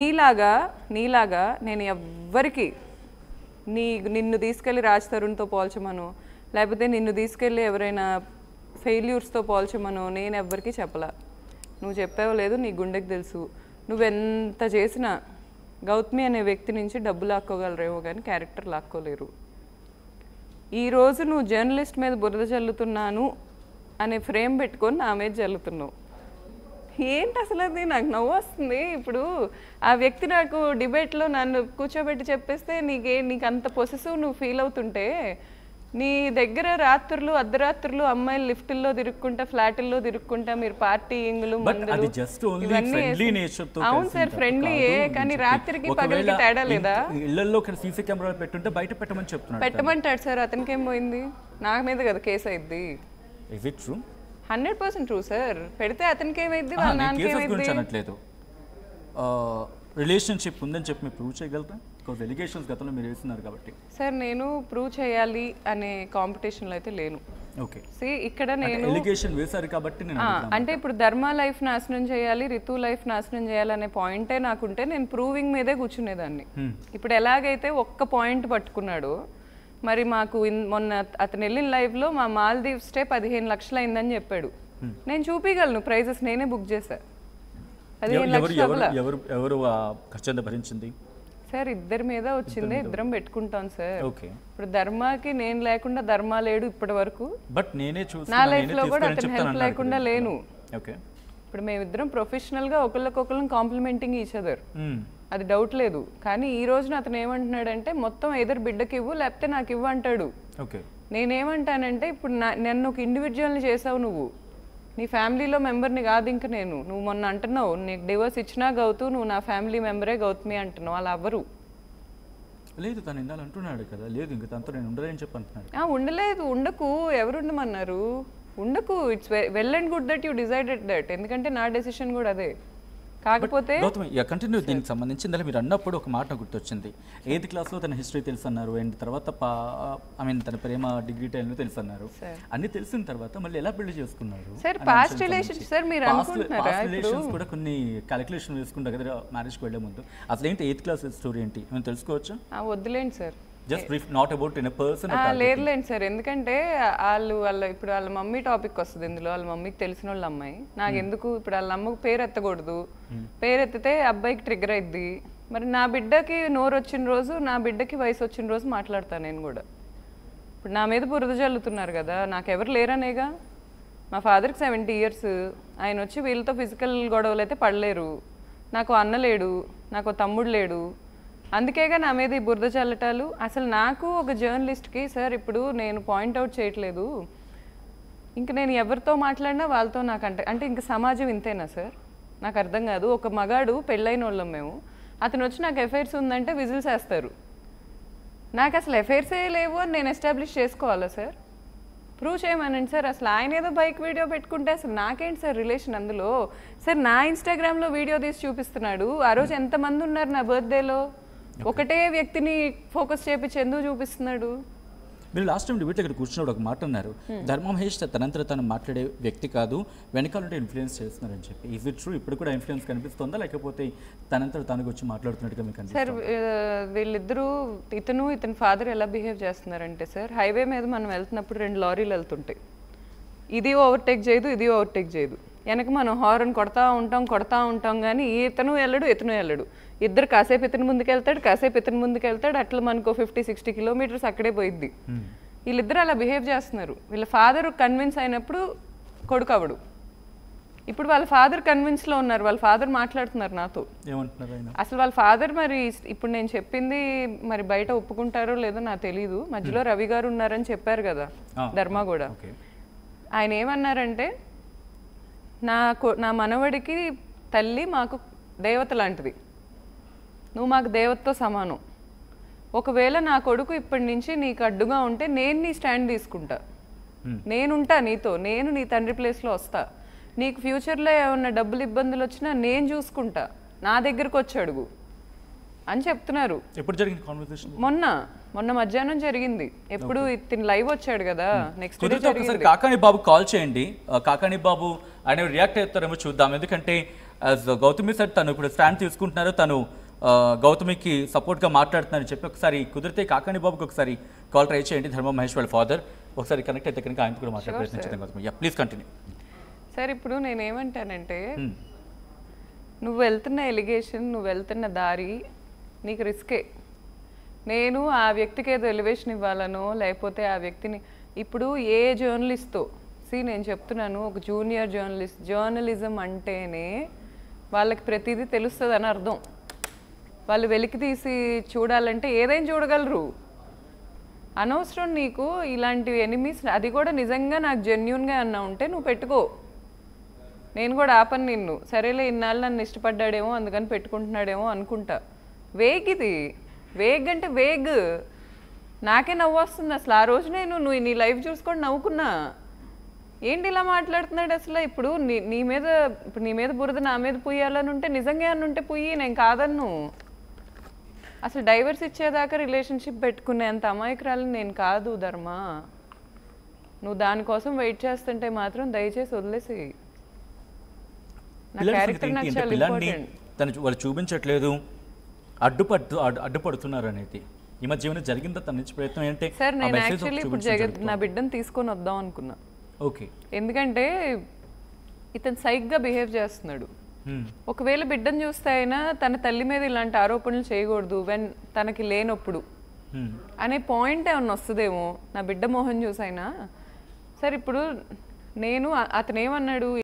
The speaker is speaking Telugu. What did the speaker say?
నీలాగా నీలాగా నేను ఎవ్వరికి నిన్ను తీసుకెళ్ళి రాజ్ తరుణ్తో పోల్చమను, లేకపోతే నిన్ను తీసుకెళ్ళి ఎవరైనా ఫెయిల్యూర్స్తో పోల్చమను నేను ఎవ్వరికి చెప్పలా. నువ్వు చెప్పావో లేదు నీ గుండెకి తెలుసు. నువ్వెంత చేసినా గౌతమి అనే వ్యక్తి నుంచి డబ్బు లాక్కోగలరేమో కానీ క్యారెక్టర్ లాక్కోలేరు. ఈరోజు నువ్వు జర్నలిస్ట్ మీద బురద చల్లుతున్నాను అనే ఫ్రేమ్ పెట్టుకొని నా మీద చల్లుతున్నావు. ఏంటి అసలు అది? నాకు నవ్వు వస్తుంది. ఇప్పుడు ఆ వ్యక్తి నాకు డిబేట్లో నన్ను కూర్చోబెట్టి చెప్పేస్తే నీకు అంత పొసెసివ్ నువ్వు ఫీల్ అవుతుంటే, నీ దగ్గర రాత్రులు అర్ధరాత్రులు అమ్మాయిలు లిఫ్టుల్లో తిరుక్కుంటా ఫ్లాటుల్లో తిరుక్కుంటా మీరు పార్టీయింగ్లు అవును సార్ ఫ్రెండ్లీయే, కానీ రాత్రికి పగలికి తేడా లేదా? ఇళ్లలో సీసీ కెమెరా పెట్టుంటే బయట పెట్టమని చెప్తున్నాడు. పెట్టమంటాడు సార్, అతనికి ఏం పోయింది? నా మీద కదా కేసు అయింది. 100% ట్రూ సార్. పెడితే అతనికి ఏమైంది, వాళ్ళ నాన్నకి ఏమైంది? రిలేషన్షిప్ ఉందని చెప్పి మీరు ప్రూవ్ చేయగలరా? బికాజ్ ఎలిగేషన్స్ గతంలో మీరు వేస్తున్నారు కాబట్టి. సార్ నేను ప్రూవ్ చేయాలి అనే కాంపిటీషన్లో అయితే లేను. ఓకే ఇక్కడ నేను ఎలిగేషన్ వేశారు కాబట్టి నేను అంటే ఇప్పుడు ధర్మ లైఫ్ నాశనం చేయాలి, రితు లైఫ్ నాశనం చేయాలి అనే పాయింటే నాకుంటే నేను ప్రూవింగ్ మీదే కూర్చునేదాన్ని. ఇప్పుడు ఎలాగైతే ఒక్క పాయింట్ పట్టుకున్నాడు, మరి మాకు మొన్న అతను వెళ్ళిన లైవ్లో మా మాల్దీవ్ స్టే 15 లక్షలు అయిందని చెప్పాడు. నేను చూపించగలను ప్రైజెస్, నేనే బుక్ చేశా. 15 లక్షలు భరించింది సార్, ఇద్దరి మీద వచ్చింది, ఇద్దరం పెట్టుకుంటాం సార్. ఇప్పుడు ధర్మాకి నేను లేకుండా ధర్మ లేడు ఇప్పటి వరకు. బట్ నేనే నా లైఫ్ లో కూడా అతను హెల్ప్ లేకుండా లేను. ఇప్పుడు మేమిద్దరం ప్రొఫెషనల్ గా ఒకళ్ళకొకళ్ళని కాంప్లిమెంటింగ్ ఈచ్ అదర్, అది డౌట్ లేదు. కానీ ఈ రోజున అతను ఏమంటున్నాడంటే మొత్తం ఎదురు బిడ్డకి ఇవ్వు లేకపోతే నాకు ఇవ్వు అంటాడు. నేనేమంటానంటే ఇప్పుడు నన్ను ఒక ఇండివిజువల్ని చేసావు నువ్వు, నీ ఫ్యామిలీలో మెంబర్ని కాదు ఇంక నేను. నువ్వు మొన్న అంటున్నావు నీకు డివోర్స్ ఇచ్చినా గౌతు నువ్వు నా ఫ్యామిలీ మెంబరే గౌతమి అంటున్నావు, అలా అవ్వరు. లేదు తను ఇందాలు అంటున్నాడు కదా, లేదు ఇంక తనతో నేను ఉండలేని చెప్పి అంటున్నాడు. ఉండలేదు, ఉండకు, ఎవరు ఉండమన్నారు? ఉండకు. It's well and good that you decided that, ఎందుకంటే నా డెసిషన్ కూడా అదే. కాకపోతే కంటిన్యూ దీనికి సంబంధించి ఇందులో మీరు అన్నప్పుడు ఒక మాట గుర్తొచ్చింది. 8th క్లాస్లో తన హిస్టరీ తెలుసు అన్నారు, అండ్ తర్వాత తన ప్రేమ డిగ్రీ టైంలో తెలుసు అన్నారు. అన్ని తెలిసిన తర్వాత మళ్ళీ ఎలా పెళ్లి చేసుకున్నారు? సార్ పాస్ట్ రిలేషన్స్ సార్, మీరు అనుకుంటున్నారా రిలేషన్స్ కూడా కొన్ని క్యాలిక్యులేషన్ వేసుకుంటారు కదా మ్యారేజ్కి వెళ్ళే ముందు. అసలు ఏంటి 8th క్లాస్ స్టోరీ ఏంటి మేము తెలుసుకోవచ్చా? వద్దులేండి sir, just brief, not about in a person. లేదులేండి సార్, ఎందుకంటే ఇప్పుడు వాళ్ళ మమ్మీ టాపిక్ వస్తుంది ఇందులో. వాళ్ళ మమ్మీకి తెలిసిన వాళ్ళ అమ్మాయి, నాకు ఎందుకు ఇప్పుడు వాళ్ళ అమ్మకు పేరు ఎత్తకూడదు, పేరు ఎత్తితే అబ్బాయికి ట్రిగ్గర్ అయింది. మరి నా బిడ్డకి నోరు వచ్చిన రోజు, నా బిడ్డకి వయసు వచ్చిన రోజు మాట్లాడతాను నేను కూడా. ఇప్పుడు నా మీద బురద జల్లుతున్నారు కదా, నాకెవరు లేరనేగా. మా ఫాదర్కి 70 years, ఆయన వచ్చి వీళ్ళతో ఫిజికల్ గొడవలు అయితే పడలేరు. నాకు అన్న లేడు, నాకు తమ్ముడు లేడు, అందుకేగా నా మీద ఈ బురద చల్లటాలు. అసలు నాకు ఒక జర్నలిస్ట్కి సార్, ఇప్పుడు నేను పాయింట్అవుట్ చేయట్లేదు, ఇంక నేను ఎవరితో మాట్లాడినా వాళ్ళతో నాకు అంటే ఇంక సమాజం ఇంతేనా సార్? నాకు అర్థం కాదు. ఒక మగాడు పెళ్ళైన వాళ్ళం మేము, అతను వచ్చి నాకు ఎఫైర్స్ ఉందంటే విజిల్స్ వేస్తారు. నాకు అసలు ఎఫైర్సే లేవు అని నేను ఎస్టాబ్లిష్ చేసుకోవాలా సార్? ప్రూవ్ చేయమనండి సార్. అసలు ఆయన ఏదో బైక్ వీడియో పెట్టుకుంటే అసలు నాకేంటి సార్ రిలేషన్ అందులో? సార్ నా ఇన్స్టాగ్రామ్లో వీడియో తీసి చూపిస్తున్నాడు. ఆ రోజు ఎంతమంది ఉన్నారు నా బర్త్డేలో? ఒకటే వ్యక్తిని ఫోకస్ చేపించి ఎందుకు చూపిస్తున్నాడు? మీరు లాస్ట్ టైం డిబేట్ ఇక్కడ కూర్చున్నప్పుడు ఒక మాట అన్నారు, ధర్మ మహేష్ తనంతట తను మాట్లాడే వ్యక్తి కాదు, వెనకాలంటే ఇన్ఫ్లుయెన్స్ చేస్తున్నారని చెప్పి. Is it true? ఇప్పుడు కూడా ఇన్ఫ్లుయెన్స్ కనిపిస్తుందా, లేకపోతే తనంతట తనకు వచ్చి మాట్లాడుతున్నట్టుగా మీకు సార్? వీళ్ళిద్దరూ ఇతని ఫాదర్ ఎలా బిహేవ్ చేస్తున్నారంటే సార్, హైవే మీద మనం వెళ్తున్నప్పుడు 2 లారీలు వెళ్తుంటాయి, ఇది ఓవర్టేక్ చేయదు, ఇది ఓవర్టేక్ చేయదు, వెనక మనం హార్న్ కొడతా ఉంటాం కానీ ఇతను వెళ్ళడు. ఇద్దరు కాసేపు ఇతను ముందుకెళ్తాడు, కాసేపు ఇతను ముందుకెళ్తాడు, అట్లా మనకు 50-60 kilometers అక్కడే పోయిద్ది. వీళ్ళిద్దరు అలా బిహేవ్ చేస్తున్నారు. వీళ్ళ ఫాదర్ కన్విన్స్ అయినప్పుడు కొడుకు అవడు. ఇప్పుడు వాళ్ళ ఫాదర్ కన్విన్స్లో ఉన్నారు, వాళ్ళ ఫాదర్ మాట్లాడుతున్నారు నాతో. అసలు వాళ్ళ ఫాదర్ మరి ఇప్పుడు నేను చెప్పింది మరి బయట ఒప్పుకుంటారో లేదో నాకు తెలీదు. మధ్యలో రవి గారు ఉన్నారని చెప్పారు కదా ధర్మ కూడా. ఆయన ఏమన్నారంటే, నా మనవడికి తల్లి మాకు దేవత లాంటిది, నువ్వు మాకు దేవతతో సమానం. ఒకవేళ నా కొడుకు ఇప్పటి నుంచి నీకు అడ్డుగా ఉంటే నేను నీ స్టాండ్ తీసుకుంటా, నేనుంటా నీతో, నేను నీ తండ్రి ప్లేస్లో వస్తా, నీకు ఫ్యూచర్లో ఏమన్నా డబ్బులు ఇబ్బందులు వచ్చినా నేను చూసుకుంటా, నా దగ్గరకు వచ్చి అడుగు అని చెప్తున్నారు. మొన్న మధ్యాహ్నం జరిగింది. ఎప్పుడు ఇతను లైవ్ వచ్చాడు కదా, నెక్స్ట్ డే కాకాని బాబు కాల్ చేయండి. కాకాని బాబు ఆయన రియాక్ట్ అవుతారేమో చూద్దాం, ఎందుకంటే యాజ్ గౌతమి సార్ తను ఇప్పుడు స్టాండ్ తీసుకుంటున్నారు, తను గౌతమికి సపోర్ట్గా మాట్లాడుతున్నారని చెప్పి ఒకసారి కుదిరితే కాకాని బాబుకి ఒకసారి కాల్ ట్రై చేయండి. ధర్మ మహేష్ వాళ్ళ ఫాదర్ ఒకసారి కనెక్ట్ అయితే కనుక ఆయన కూడా మాట్లాడే ప్రయత్నం చేద్దాం Gautami. Yeah please continue. Sir ఇప్పుడు నేనేమంటానంటే నువ్వు వెళ్తున్న ఎలిగేషన్, నువ్వు వెళ్తున్న దారి నీకు రిస్కే. నేను ఆ వ్యక్తికి ఏదో ఎలివేషన్ ఇవ్వాలనో లేకపోతే ఆ వ్యక్తిని ఇప్పుడు ఏ జర్నలిస్ట్తో నేను చెప్తున్నాను, ఒక జూనియర్ జర్నలిస్ట్, జర్నలిజం అంటేనే వాళ్ళకి ప్రతిదీ తెలుస్తుంది అని అర్థం. వాళ్ళు వెలికి తీసి చూడాలంటే ఏదైనా చూడగలరు. అనవసరం నీకు ఇలాంటి ఎనిమీస్. అది కూడా నిజంగా నాకు జెన్యున్గా అన్నా ఉంటే నువ్వు పెట్టుకో, నేను కూడా ఆపను నిన్ను. సరేలే ఇన్నాళ్ళు నన్ను ఇష్టపడ్డాడేమో అందుకని పెట్టుకుంటున్నాడేమో అనుకుంటా. వేగ్ ఇది, వేగ్ అంటే వేగ్. నాకే నవ్వు వస్తుంది అసలు. ఆ రోజు నువ్వు నీ లైఫ్ చూసుకొని నవ్వుకున్నా. ఏంటి ఇలా మాట్లాడుతున్నాడు అసలు? ఇప్పుడు నీ మీద బురద నా మీద పుయ్యాలని ఉంటే నిజంగా అని ఉంటే పుయ్యి, నేను కాదన్ను. అసలు డైవర్స్ ఇచ్చేదాకా రిలేషన్షిప్ పెట్టుకునేంత అమాయకురాలని నేను కాదు ధర్మ. నువ్వు దానికోసం వెయిట్ చేస్తుంటే మాత్రం దయచేసి వదిలేసి. నా క్యారెక్టర్ నాకు చాలా ఇంపార్టెంట్. తను వాళ్ళు చూపించట్లేదు, అడ్డుపడుతున్నారు అనేది ఈ మధ్య ఏమైనా జరిగిందా తన నుంచి ప్రయత్నం? ఏంటంటే సార్ నేను యాక్చువల్లీ ఇప్పుడు నా బిడ్డను తీసుకొని వద్దాం అనుకున్నా. ఓకే, ఎందుకంటే ఇతను సైగ్గా బిహేవ్ చేస్తున్నాడు. ఒకవేళ బిడ్డను చూస్తే అయినా తన తల్లి మీద ఇలాంటి ఆరోపణలు చేయకూడదు తనకి లేనప్పుడు అనే పాయింట్ ఏమన్నా వస్తుందేమో నా బిడ్డ మోహన్ చూసైనా. సరే ఇప్పుడు అతను ఏమన్నాడు,